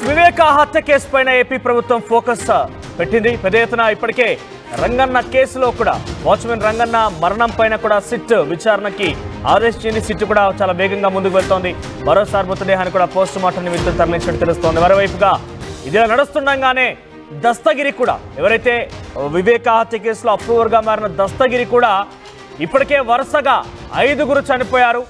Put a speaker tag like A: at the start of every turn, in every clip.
A: వివేక హత్య కేసు పైన ఏపీ ప్రభుత్వం ఫోకస్ పెట్టింది. పెద్ద ఎత్తున ఇప్పటికే రంగన్న కేసులో కూడా వాచ్మెన్ రంగన్న మరణం పైన కూడా సిట్ విచారణకి ఆదేశించింది. సిట్ కూడా చాలా వేగంగా ముందుకు వెళ్తోంది. మరోసారి మృతదేహాన్ని కూడా పోస్ట్ మార్టం నిమిత్తం తరలించినట్టు తెలుస్తోంది. మరోవైపుగా ఇదిలా నడుస్తుండగానే దస్తగిరి కూడా, ఎవరైతే వివేక హత్య కేసులో అప్రూవర్గా మారిన దస్తగిరి కూడా ఇప్పటికే వరుసగా 5గురు చనిపోయారు.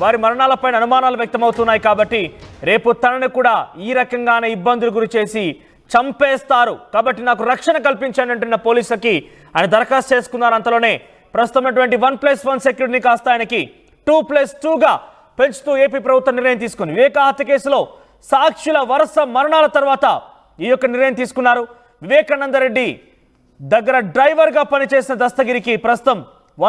A: వారి మరణాలపైన అనుమానాలు వ్యక్తమవుతున్నాయి. కాబట్టి రేపు తనను కూడా ఈ రకంగానే ఇబ్బందులు గురి చేసి చంపేస్తారు, కాబట్టి నాకు రక్షణ కల్పించండి అంటున్న పోలీసులకి ఆయన దరఖాస్తు చేసుకున్నారు. అంతలోనే ప్రస్తుతమైనటువంటి 1+1 సెక్యూరిటీని కాస్త ఆయనకి 2+2గా పెంచుతూ ఏపీ ప్రభుత్వం నిర్ణయం తీసుకుంది. వివేక హత్య కేసులో సాక్షుల వరుస మరణాల తర్వాత ఈ యొక్క నిర్ణయం తీసుకున్నారు. వివేకానందరెడ్డి దగ్గర డ్రైవర్గా పనిచేసిన దస్తగిరికి ప్రస్తుతం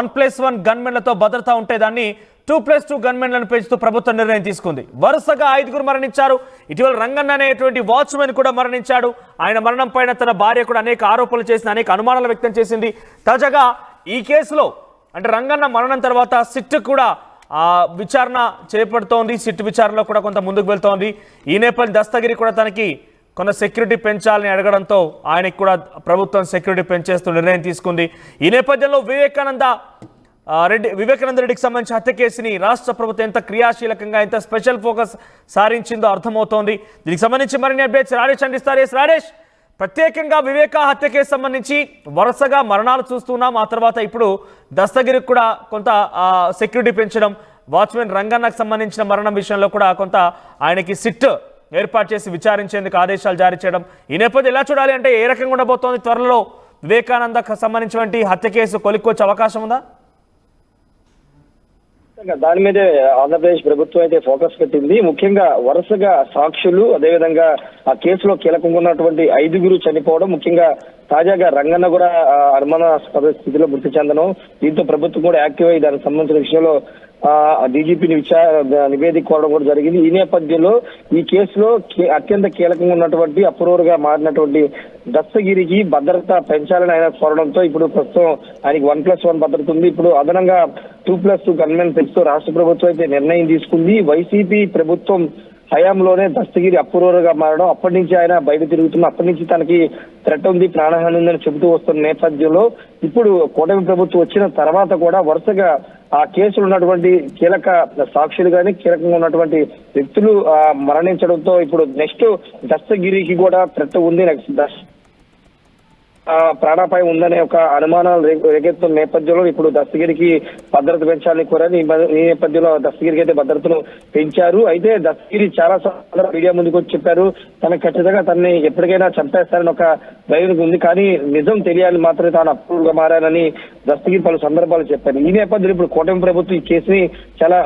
A: 1+1 గన్మెన్లతో భద్రత ఉంటే దాన్ని 2+2 గన్మెన్లను పెంచుతూ ప్రభుత్వం నిర్ణయం తీసుకుంది. వరుసగా 5గురు మరణించారు. ఇటీవల రంగన్న అనేటువంటి వాచ్మెన్ కూడా మరణించాడు. ఆయన మరణం పైన తన భార్య కూడా అనేక ఆరోపణలు చేసింది, అనేక అనుమానాలు వ్యక్తం చేసింది. తాజాగా ఈ కేసులో అంటే రంగన్న మరణం తర్వాత సిట్ కూడా విచారణ చేపడుతోంది. సిట్ విచారణలో కూడా కొంత ముందుకు వెళ్తోంది. ఈ నేపథ్యం దస్తగిరి కూడా తనకి కొంత సెక్యూరిటీ పెంచాలని అడగడంతో ఆయనకి కూడా ప్రభుత్వం సెక్యూరిటీ పెంచేస్తూ నిర్ణయం తీసుకుంది. ఈ నేపథ్యంలో వివేకానంద రెడ్డికి సంబంధించిన హత్య కేసుని రాష్ట్ర ప్రభుత్వం ఎంత క్రియాశీలకంగా, ఎంత స్పెషల్ ఫోకస్ సారించిందో అర్థమవుతోంది. దీనికి సంబంధించి మరిన్ని అప్డేట్స్ రాజేష్ అందిస్తారు. రాజేష్, ప్రత్యేకంగా వివేక హత్య కేసు సంబంధించి వరుసగా మరణాలు చూస్తున్నాం. ఆ తర్వాత ఇప్పుడు దస్తగిరికి కూడా కొంత సెక్యూరిటీ పెంచడం, వాచ్మెన్ రంగన్నకు సంబంధించిన మరణం విషయంలో కూడా కొంత ఆయనకి సిట్ ఏర్పాటు చేసి విచారించేందుకు ఆదేశాలు జారీ చేయడం. ఈ నేపథ్యం ఎలా చూడాలి అంటే ఏ రకంగా ఉండబోతోంది? త్వరలో వివేకానందకు సంబంధించినటువంటి హత్య కేసు కొలిక్కొచ్చే అవకాశం ఉందా?
B: దాని మీదే ఆంధ్రప్రదేశ్ ప్రభుత్వం అయితే ఫోకస్ పెట్టింది. ముఖ్యంగా వరుసగా సాక్షులు, అదేవిధంగా ఆ కేసులో కీలకంగా ఉన్నటువంటి 5గురు చనిపోవడం, ముఖ్యంగా తాజాగా రంగన్న కూడా అనుమానాస్పద స్థితిలో మృతి చెందడం, దీంతో ప్రభుత్వం కూడా యాక్టివ్ అయ్యి దానికి సంబంధించిన విషయంలో డీజీపీని నివేదిక కోరడం కూడా జరిగింది. ఈ నేపథ్యంలో ఈ కేసులో అత్యంత కీలకంగా ఉన్నటువంటి అప్రూవర్గా మారినటువంటి దస్తగిరికి భద్రత పెంచాలని ఆయన కోరడంతో ఇప్పుడు ప్రస్తుతం ఆయనకి 1+1 భద్రత ఉంది. ఇప్పుడు అదనంగా 2+2 గన్మెన్ పెంచుతూ రాష్ట్ర ప్రభుత్వం అయితే నిర్ణయం తీసుకుంది. వైసీపీ ప్రభుత్వం హయాంలోనే దస్తగిరి అప్రూవర్గా మారడం, అప్పటి నుంచి ఆయన బయట తిరుగుతున్న, అప్పటి నుంచి తనకి థ్రెట్ ఉంది, ప్రాణహాని ఉందని చెబుతూ వస్తున్న నేపథ్యంలో ఇప్పుడు కూటమి ప్రభుత్వం వచ్చిన తర్వాత కూడా వరుసగా ఆ కేసులు ఉన్నటువంటి కీలక సాక్షులు కానీ కీలకంగా ఉన్నటువంటి వ్యక్తులు మరణించడంతో ఇప్పుడు నెక్స్ట్ దస్తగిరికి కూడా థ్రెట్ ఉంది, ప్రాణాపాయం ఉందనే ఒక అనుమానాలు రేకెత్తున్న నేపథ్యంలో ఇప్పుడు దస్తగిరికి భద్రత పెంచాలని కోరారు. ఈ నేపథ్యంలో దస్తగిరికి అయితే భద్రతను పెంచారు. అయితే దస్తగిరి చాలా సార్లు మీడియా ముందుకు వచ్చి చెప్పారు, తనకు ఖచ్చితంగా తనని ఎప్పటికైనా చంపేస్తారని ఒక భయం ఉంది, కానీ నిజం తెలియాలని మాత్రమే తాను అప్రూవ్గా మారానని దస్తగిరి పలు సందర్భాలు చెప్పారు. ఈ నేపథ్యంలో ఇప్పుడు కూటమి ప్రభుత్వం ఈ కేసుని చాలా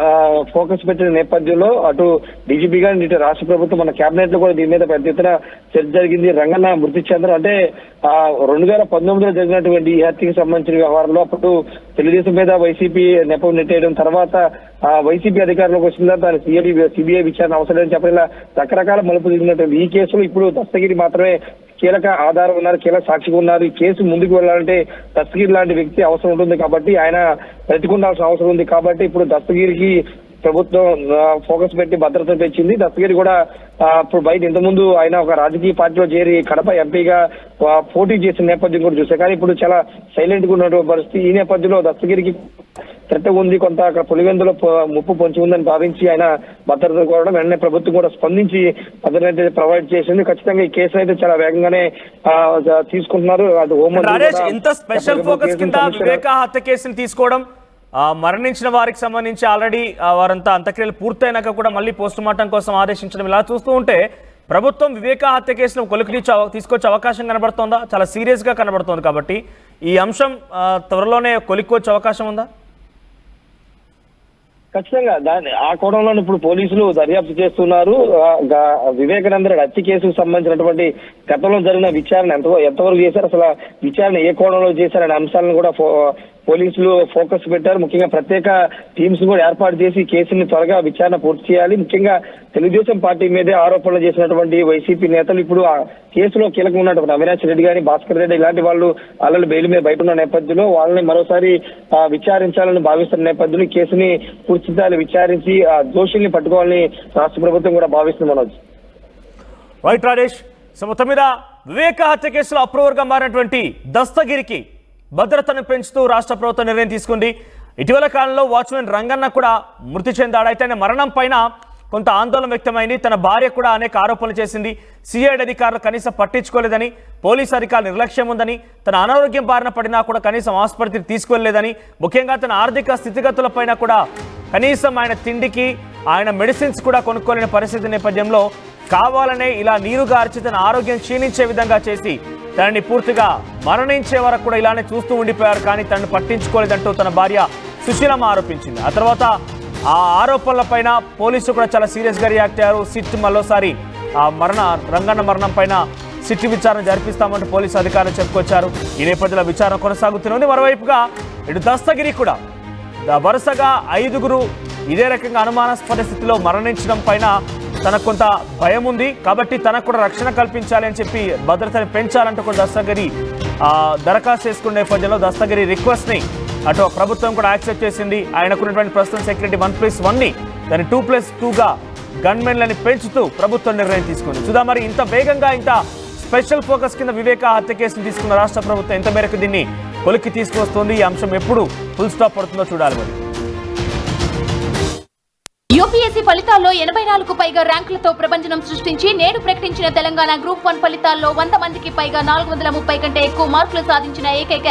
B: ఫోకస్ పెట్టిన నేపథ్యంలో అటు డీజీపీ గాని ఇటు రాష్ట్ర ప్రభుత్వం మన కేబినెట్ లో కూడా దీని మీద పెద్ద ఎత్తున చర్చ జరిగింది. రంగన్న మృతి చెందడం అంటే 2019లో జరిగినటువంటి ఈ హత్యకి సంబంధించిన వ్యవహారంలో అప్పుడు తెలుగుదేశం మీద వైసీపీ నెపం నెట్టేయడం, తర్వాత వైసీపీ అధికారంలోకి వచ్చిన దాని సిబిఐ విచారణ అవసరం చెప్పిన రకరకాల మలుపు తిరిగినటువంటి ఈ కేసులో ఇప్పుడు దస్తగిరి మాత్రమే కీలక ఆధారం ఉన్నారు, కీలక సాక్షిగా ఉన్నారు. ఈ కేసు ముందుకు వెళ్ళాలంటే దస్తగిరి లాంటి వ్యక్తి అవసరం ఉంటుంది, కాబట్టి ఆయన బ్రతికుండాల్సిన అవసరం ఉంది. కాబట్టి ఇప్పుడు దస్తగిరికి ప్రభుత్వం ఫోకస్ పెట్టి భద్రత పెంచింది. దస్తగిరి కూడా ఇప్పుడు బయట ఇంతకుముందు ఆయన ఒక రాజకీయ పార్టీలో చేరి కడప ఎంపీగా పోటీ చేసిన నేపథ్యం కూడా చూసారు, కానీ ఇప్పుడు చాలా సైలెంట్ గా ఉన్నటువంటి పరిస్థితి. ఈ నేపథ్యంలో దస్తగిరికి థ్రెట్ ఉంది, కొంత అక్కడ పులివెందులో ముప్పు పొంచి ఉందని భావించి ఆయన భద్రత కోరడం, వెంటనే ప్రభుత్వం కూడా స్పందించి భద్రత అయితే ప్రొవైడ్ చేసింది. ఖచ్చితంగా ఈ కేసు అయితే చాలా వేగంగానే తీసుకుంటున్నారు. అది
A: ఇంత స్పెషల్ ఫోకస్ కింద వివేక హత్య కేసుని తీసుకోవడం, మరణించిన వారికి సంబంధించి ఆల్రెడీ వారంతా అంత్యక్రియలు పూర్తయినాక కూడా మళ్ళీ పోస్ట్ మార్టం కోసం ఆదేశించడం, ఇలా చూస్తూ ఉంటే ప్రభుత్వం వివేక హత్య కేసును కొలికి తీసుకొచ్చే అవకాశం కనబడుతోందా? చాలా సీరియస్ గా కనబడుతోంది. కాబట్టి ఈ అంశం త్వరలోనే కొలిక్కొచ్చే అవకాశం ఉందా?
B: ఖచ్చితంగా ఆ కోణంలో ఇప్పుడు పోలీసులు దర్యాప్తు చేస్తున్నారు. వివేకానంద రెడ్డి హత్య కేసుకు సంబంధించినటువంటి గతంలో జరిగిన విచారణ ఎంతవరకు చేశారు, అసలు విచారణ ఏ కోణంలో చేశారనే అంశాలను కూడా పోలీసులు ఫోకస్ పెట్టారు. ముఖ్యంగా ప్రత్యేక టీమ్స్ కూడా ఏర్పాటు చేసి కేసుని త్వరగా విచారణ పూర్తి చేయాలి. ముఖ్యంగా తెలుగుదేశం పార్టీ మీదే ఆరోపణలు చేసినటువంటి వైసీపీ నేతలు ఇప్పుడు ఆ కేసులో కీలకంగా ఉన్నటువంటి అవినాష్ రెడ్డి గాని, భాస్కర్ రెడ్డి ఇలాంటి వాళ్ళు ఆల్రెడీ బెయిల్ మీద బయట ఉన్న నేపథ్యంలో వాళ్ళని మరోసారి విచారించాలని భావిస్తున్న నేపథ్యంలో కేసుని పూర్తిస్థాయిలో విచారించి దోషుల్ని పట్టుకోవాలని రాష్ట్ర ప్రభుత్వం కూడా భావిస్తుంది. మనోజ్.
A: వైట్ రాజేష్, సో మొత్తం మీద వివేక హత్య కేసులో అప్రూవర్గా మారినటువంటి దస్తగిరికి భద్రతను పెంచుతూ రాష్ట్ర ప్రభుత్వం నిర్ణయం తీసుకుంది. ఇటీవల కాలంలో వాచ్మెన్ రంగన్న కూడా మృతి చెందాడు. అయితే ఆయన మరణం పైన కొంత ఆందోళన వ్యక్తమైంది. తన భార్య కూడా అనేక ఆరోపణలు చేసింది. సిఐడి అధికారులు కనీసం పట్టించుకోలేదని, పోలీసు అధికారుల నిర్లక్ష్యం ఉందని, తన అనారోగ్యం బారిన పడినా కూడా కనీసం ఆసుపత్రికి తీసుకెళ్లేదని, ముఖ్యంగా తన ఆర్థిక స్థితిగతులపైన కూడా కనీసం ఆయన తిండికి ఆయన మెడిసిన్స్ కూడా కొనుక్కోలేని పరిస్థితి నేపథ్యంలో కావాలనే ఇలా నీరుగార్చి తన ఆరోగ్యం క్షీణించే విధంగా చేసి తనని పూర్తిగా మరణించే వరకు కూడా ఇలానే చూస్తూ ఉండిపోయారు. కానీ తనను పట్టించుకోలేదంటూ తన భార్య సుశీలమ్మ ఆరోపించింది. ఆ తర్వాత ఆ ఆరోపణలపైన పోలీసులు కూడా చాలా సీరియస్గా రియాక్ట్ అయ్యారు. సిట్ మరోసారి ఆ రంగన్న మరణం పైన సిట్ విచారణ జరిపిస్తామంటూ పోలీసు అధికారులు చెప్పుకొచ్చారు. ఈ నేపథ్యంలో విచారణ కొనసాగుతుంది. మరోవైపుగా ఇటు దస్తగిరి కూడా వరుసగా 5గురు ఇదే రకంగా అనుమానాస్పద స్థితిలో మరణించడం పైన తనకు కొంత భయం ఉంది. కాబట్టి తనకు కూడా రక్షణ కల్పించాలి అని చెప్పి భద్రతను పెంచాలంటూ కూడా దస్తగిరి దరఖాస్తు చేసుకున్న నేపథ్యంలో దస్తగిరి రిక్వెస్ట్ని అటు ప్రభుత్వం కూడా యాక్సెప్ట్ చేసింది. ఆయనకున్నటువంటి ప్రస్తుతం సెక్యూరిటీ 1+1ని దాన్ని 2+2గా గన్మెన్లని పెంచుతూ ప్రభుత్వం నిర్ణయం తీసుకుంది. చూద్దాం మరి ఇంత వేగంగా ఇంత స్పెషల్ ఫోకస్ కింద వివేక హత్య కేసును తీసుకున్న రాష్ట్ర ప్రభుత్వం ఎంత మేరకు దీన్ని కొలిక్కి తీసుకువస్తుంది, ఈ అంశం ఎప్పుడు ఫుల్ స్టాప్ పడుతుందో చూడాలి. మరి
C: యూపీఎస్సీ ఫలితాల్లో 84కు పైగా ర్యాంకులతో ప్రపంచం సృష్టించి నేడు ప్రకటించిన తెలంగాణ గ్రూప్ 1 ఫలితాల్లో 100 మందికి పైగా 430 కంటే ఎక్కువ మార్కులు సాధించిన ఏకైక